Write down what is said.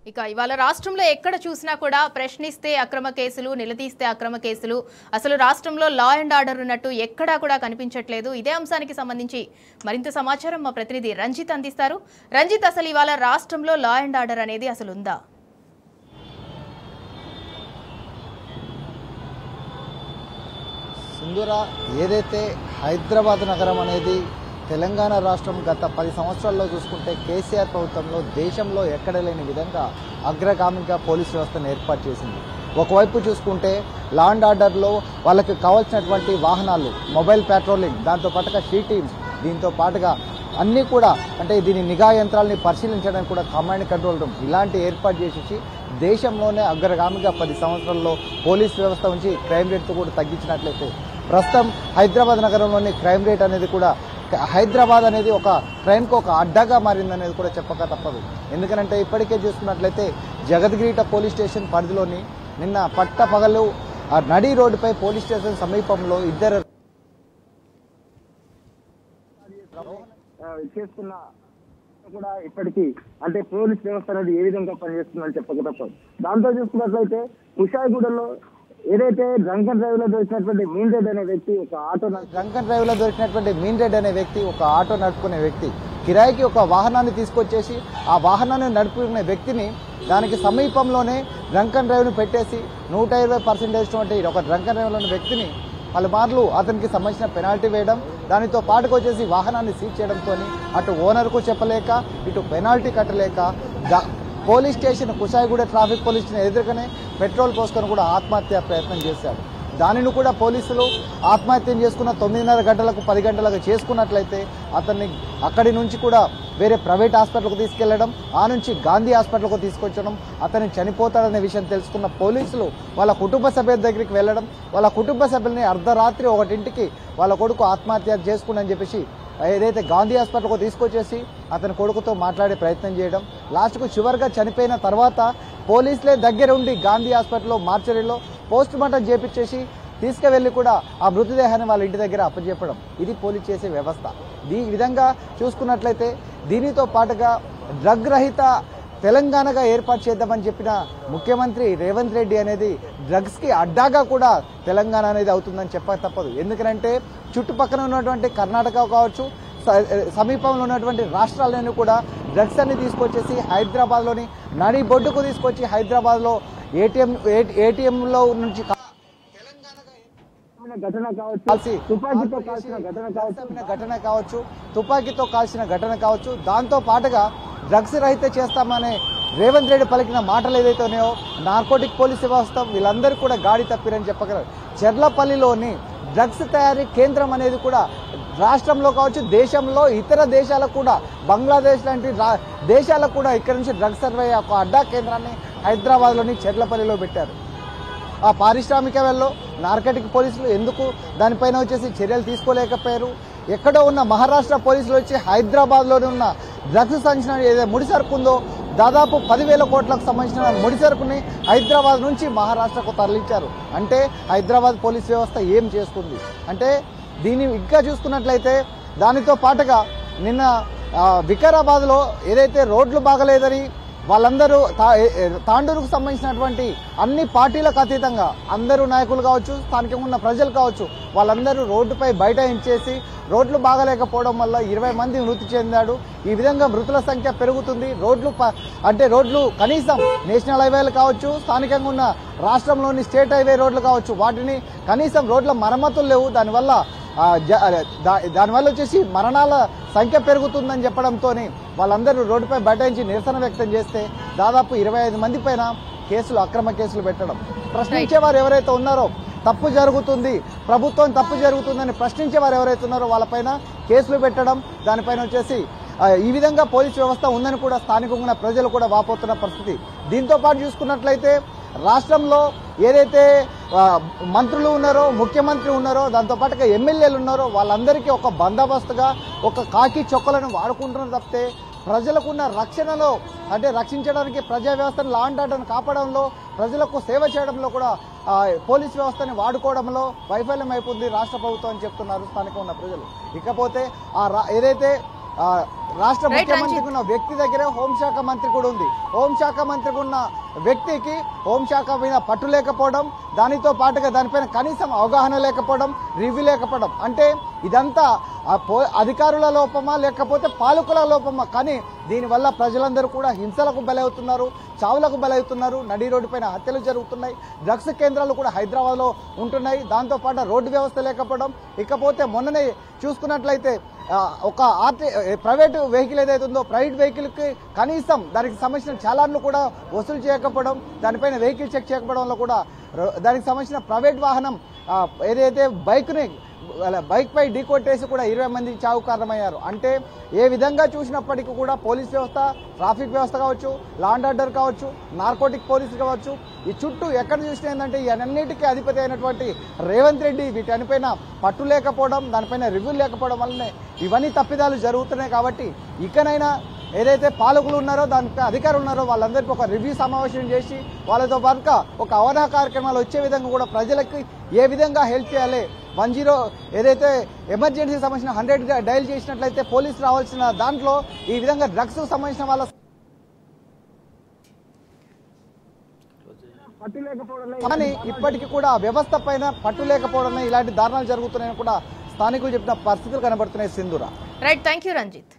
ఇక ఇవాళ రాష్ట్రంలో ఎక్కడ చూసినా కూడా ప్రశ్నిస్తే అక్రమ కేసులు, నిలదీస్తే అక్రమ కేసులు, అసలు రాష్ట్రంలో లా అండ్ ఆర్డర్ ఉన్నట్టు ఎక్కడా కూడా కనిపించట్లేదు. ఇదే అంశానికి సంబంధించి మరింత సమాచారం మా ప్రతినిధి రంజిత్ అందిస్తారు. రంజిత్, అసలు ఇవాళ రాష్ట్రంలో లా అండ్ ఆర్డర్ అనేది అసలు ఉందా? సింధూరా, ఏదైతే హైదరాబాద్ నగరం అనేది తెలంగాణ రాష్ట్రం గత 10 సంవత్సరాల్లో చూసుకుంటే కేసీఆర్ ప్రభుత్వంలో దేశంలో ఎక్కడ లేని విధంగా అగ్రగామిగా పోలీస్ వ్యవస్థను ఏర్పాటు చేసింది. ఒకవైపు చూసుకుంటే లా అండ్ ఆర్డర్లో వాళ్ళకి కావాల్సినటువంటి వాహనాలు, మొబైల్ పెట్రోలింగ్, దాంతో పాటుగా షీ టీమ్స్, దీంతో పాటుగా అన్నీ కూడా అంటే దీని నిఘా యంత్రాలని పరిశీలించడానికి కూడా కమాండ్ కంట్రోల్ రూమ్ ఇలాంటి ఏర్పాటు చేసేసి దేశంలోనే అగ్రగామిగా 10 సంవత్సరాల్లో పోలీస్ వ్యవస్థ నుంచి క్రైమ్ రేట్తో కూడా తగ్గించినట్లయితే ప్రస్తుతం హైదరాబాద్ నగరంలోని క్రైమ్ రేట్ అనేది కూడా హైదరాబాద్ అనేది ఒక క్రైమ్కి ఒక అడ్డాగా మారిందనేది కూడా చెప్పక తప్పదు. ఎందుకంటే ఇప్పటికే చూసుకున్నట్లయితే జగద్గిరిట పోలీస్ స్టేషన్ పరిధిలోని నిన్న పట్టపగలు నడి రోడ్డుపై పోలీస్ స్టేషన్ సమీపంలో ఇద్దరు చేసుకున్న కూడా ఇప్పటికీ అంటే పోలీస్ వ్యవస్థ అనేది ఏ విధంగా పనిచేస్తుందని చెప్పక తప్పదు. దాంతో చూసుకున్నట్లయితే కుషాయిగూడలో ఏదైతే డ్రంక్ అండ్ డ్రైవ్ లో దొరికినటువంటి మీన్ రెడ్డి అనే వ్యక్తి ఒక ఆటో నడుపుకునే వ్యక్తి కిరాయికి ఒక వాహనాన్ని తీసుకొచ్చేసి ఆ వాహనాన్ని నడుపుకునే వ్యక్తిని దానికి సమీపంలోనే డ్రంక్ అండ్ డ్రైవ్ ను పెట్టేసి 120% ఒక డ్రంక్ అండ్ డ్రైవ్ లోని వ్యక్తిని పలుమార్లు అతనికి సంబంధించిన పెనాల్టీ వేయడం, దానితో పాటుకు వచ్చేసి వాహనాన్ని సీజ్ చేయడంతో అటు ఓనర్కు చెప్పలేక ఇటు పెనాల్టీ కట్టలేక police station Kushaiguda traffic police station ఎదురుగానే పెట్రోల్ పోసుకొని కూడా ఆత్మహత్య ప్రయత్నం చేశాడు. దానిని కూడా పోలీసులు ఆత్మహత్యం చేసుకున్న 9:30 గంటలకు 10 గంటలకు చేసుకున్నట్లయితే అతన్ని అక్కడి నుంచి కూడా వేరే ప్రైవేట్ హాస్పిటల్కు తీసుకెళ్లడం, ఆ నుంచి గాంధీ హాస్పిటల్కు తీసుకొచ్చడం, అతను చనిపోతాడనే విషయం తెలుసుకున్న పోలీసులు వాళ్ళ కుటుంబ సభ్యుల దగ్గరికి వెళ్లడం, వాళ్ళ కుటుంబ సభ్యుల్ని అర్ధరాత్రి 1ంటికి వాళ్ళ కొడుకు ఆత్మహత్య చేసుకుని చెప్పేసి ఏదైతే గాంధీ హాస్పిటల్కు తీసుకొచ్చేసి అతని కొడుకుతో మాట్లాడే ప్రయత్నం చేయడం, లాస్ట్కు చివరిగా చనిపోయిన తర్వాత పోలీసులే దగ్గరుండి గాంధీ హాస్పిటల్లో మార్చరీలో పోస్ట్ మార్టం చేపించేసి తీసుకువెళ్లి కూడా ఆ మృతదేహాన్ని వాళ్ళ ఇంటి దగ్గర అప్పచెప్పడం, ఇది పోలీస్ చేసే వ్యవస్థ. ఈ విధంగా చూసుకున్నట్లయితే దీనితో పాటుగా డ్రగ్ రహిత తెలంగాణగా ఏర్పాటు చేద్దామని చెప్పిన ముఖ్యమంత్రి రేవంత్ రెడ్డి అనేది డ్రగ్స్కి అడ్డాగా కూడా తెలంగాణ అనేది అవుతుందని చెప్పక తప్పదు. ఎందుకంటే చుట్టుపక్కల ఉన్నటువంటి కర్ణాటక కావచ్చు, సమీపంలో ఉన్నటువంటి రాష్ట్రాలను కూడా డ్రగ్స్ అన్ని తీసుకొచ్చేసి హైదరాబాద్లోని నడి బొడ్డుకు తీసుకొచ్చి హైదరాబాద్లో ఏటీఎంలో నుంచి తుపాకీతో కాల్చిన ఘటన కావచ్చు, దాంతో పాటుగా డ్రగ్స్ రహిత చేస్తామనే రేవంత్ రెడ్డి పలికిన మాటలు ఏదైతే ఉన్నాయో నార్కోటిక్ పోలీస్ వ్యవస్థ వీళ్ళందరూ కూడా గాడి తప్పిరని చెప్పగలరు. చెర్లపల్లిలోని డ్రగ్స్ తయారీ కేంద్రం అనేది కూడా రాష్ట్రంలో కావచ్చు, దేశంలో ఇతర దేశాలకు కూడా, బంగ్లాదేశ్ లాంటి దేశాలకు కూడా ఇక్కడ నుంచి డ్రగ్స్ సర్వే ఒక అడ్డా కేంద్రాన్ని హైదరాబాద్లోని చెర్లపల్లిలో పెట్టారు. ఆ పారిశ్రామికవేత్తలు నార్కటిక్ పోలీసులు ఎందుకు దానిపైన వచ్చేసి చర్యలు తీసుకోలేకపోయారు? ఎక్కడో ఉన్న మహారాష్ట్ర పోలీసులు వచ్చి హైదరాబాద్లోనే ఉన్న డ్రగ్స్ సంబంధించిన ఏదైతే ముడి సరుకు ఉందో దాదాపు 10,000 కోట్లకు సంబంధించిన ముడి సరుకుని హైదరాబాద్ నుంచి మహారాష్ట్రకు తరలించారు. అంటే హైదరాబాద్ పోలీస్ వ్యవస్థ ఏం చేస్తుంది అంటే దీన్ని ఇంకా చూసుకున్నట్లయితే దానితో పాటుగా నిన్న వికారాబాద్లో ఏదైతే రోడ్లు బాగలేదని వాళ్ళందరూ తాండూరుకు సంబంధించినటువంటి అన్ని పార్టీలకు అతీతంగా అందరూ నాయకులు కావచ్చు, స్థానికంగా ఉన్న ప్రజలు కావచ్చు, వాళ్ళందరూ రోడ్డుపై బైఠాయించేసి రోడ్లు బాగలేకపోవడం వల్ల 20 మంది మృతి చెందాడు. ఈ విధంగా మృతుల సంఖ్య పెరుగుతుంది. రోడ్లు కనీసం నేషనల్ హైవేలు కావచ్చు, స్థానికంగా ఉన్న రాష్ట్రంలోని స్టేట్ హైవే రోడ్లు కావచ్చు, వాటిని కనీసం రోడ్ల మరమ్మతులు లేవు. దానివల్ల వచ్చేసి మరణాల సంఖ్య పెరుగుతుందని చెప్పడంతో వాళ్ళందరూ రోడ్డుపై బైఠాయించి నిరసన వ్యక్తం చేస్తే దాదాపు 25 మంది పైన అక్రమ కేసులు పెట్టడం, ప్రశ్నించేవారు ఎవరైతే ఉన్నారో తప్పు జరుగుతుంది, ప్రభుత్వం తప్పు జరుగుతుందని ప్రశ్నించేవారు ఎవరైతే ఉన్నారో వాళ్ళపైన కేసులు పెట్టడం, దానిపైన వచ్చేసి ఈ విధంగా పోలీస్ వ్యవస్థ ఉందని కూడా స్థానికంగా ప్రజలు కూడా వాపోతున్న పరిస్థితి. దీంతో పాటు చూసుకున్నట్లయితే రాష్ట్రంలో ఏదైతే మంత్రులు ఉన్నారో, ముఖ్యమంత్రి ఉన్నారో, దాంతోపాటుగా ఎమ్మెల్యేలు ఉన్నారో వాళ్ళందరికీ ఒక బందోబస్తుగా ఒక కాకి చొక్కలను వాడుకుంటున్నారు తప్పితే ప్రజలకున్న రక్షణలో అంటే రక్షించడానికి ప్రజా వ్యవస్థను లా అండ్ ఆర్డర్ను కాపాడంలో, ప్రజలకు సేవ చేయడంలో కూడా పోలీస్ వ్యవస్థని వాడుకోవడంలో వైఫల్యం అయిపోయింది రాష్ట్ర ప్రభుత్వం అని చెప్తున్నారు స్థానికంగా ఉన్న ప్రజలు. ఇకపోతే ఏదైతే రాష్ట్ర Right, ముఖ్యమంత్రికి ఉన్న వ్యక్తి దగ్గరే హోంశాఖ మంత్రి కూడా ఉంది. హోంశాఖ మంత్రికి ఉన్న వ్యక్తికి హోంశాఖ మీద పట్టు లేకపోవడం, దానితో పాటుగా దానిపైన కనీసం అవగాహన లేకపోవడం, రివ్యూ లేకపోవడం, అంటే ఇదంతా అధికారుల లోపమా లేకపోతే పాలకుల లోపమా? కానీ దీనివల్ల ప్రజలందరూ కూడా హింసలకు బలవుతున్నారు, చావులకు బలవుతున్నారు, నడి రోడ్డు పైన హత్యలు జరుగుతున్నాయి, డ్రగ్స్ కేంద్రాలు కూడా హైదరాబాద్లో ఉంటున్నాయి. దాంతోపాటు రోడ్డు వ్యవస్థ లేకపోవడం, ఇకపోతే మొన్ననే చూసుకున్నట్లయితే ఒక ప్రైవేటు వెహికల్ ఏదైతే ఉందో ప్రైవేట్ వెహికల్కి కనీసం దానికి సంబంధించిన చాలాన్లు కూడా వసూలు చేయకపోవడం, దానిపైన వెహికల్ చెక్ చేయకపోవడంలో కూడా దానికి సంబంధించిన ప్రైవేట్ వాహనం ఏదైతే బైక్ పై ఢీకొట్టేసి కూడా 20 మంది చావు కారణమయ్యారు. అంటే ఏ విధంగా చూసినప్పటికీ కూడా పోలీస్ వ్యవస్థ, ట్రాఫిక్ వ్యవస్థ కావచ్చు, లా అండ్ ఆర్డర్ కావచ్చు, నార్కోటిక్ పోలీసు కావచ్చు, ఈ చుట్టూ ఎక్కడ చూసినా ఏంటంటే ఈ అన్నిటికీ అధిపతి అయినటువంటి రేవంత్ రెడ్డి వీటనిపైన పట్టు లేకపోవడం, దానిపైన రివ్యూ లేకపోవడం వల్లనే ఇవన్నీ తప్పిదాలు జరుగుతున్నాయి. కాబట్టి ఇకనైనా ఏదైతే పాలకులు ఉన్నారో, దానికి అధికారులు ఉన్నారో వాళ్ళందరికీ ఒక రివ్యూ సమావేశం చేసి వాళ్ళతో పాటుగా ఒక అవగాహన కార్యక్రమాలు వచ్చే విధంగా కూడా ప్రజలకి ఏ విధంగా హెల్ప్ చేయాలి, 10 ఏదైతే ఎమర్జెన్సీ సంబంధించిన 100 డయల్ చేసినట్లయితే పోలీసు రావాల్సిన దాంట్లో ఈ విధంగా డ్రగ్స్ సంబంధించిన వాళ్ళ కానీ ఇప్పటికీ కూడా వ్యవస్థ పైన పట్టు లేకపోవడం ఇలాంటి దారుణాలు జరుగుతున్నాయని కూడా స్థానికులు చెప్పిన పరిస్థితులు కనబడుతున్నాయి. Sindhura. Right, thank you Ranjith.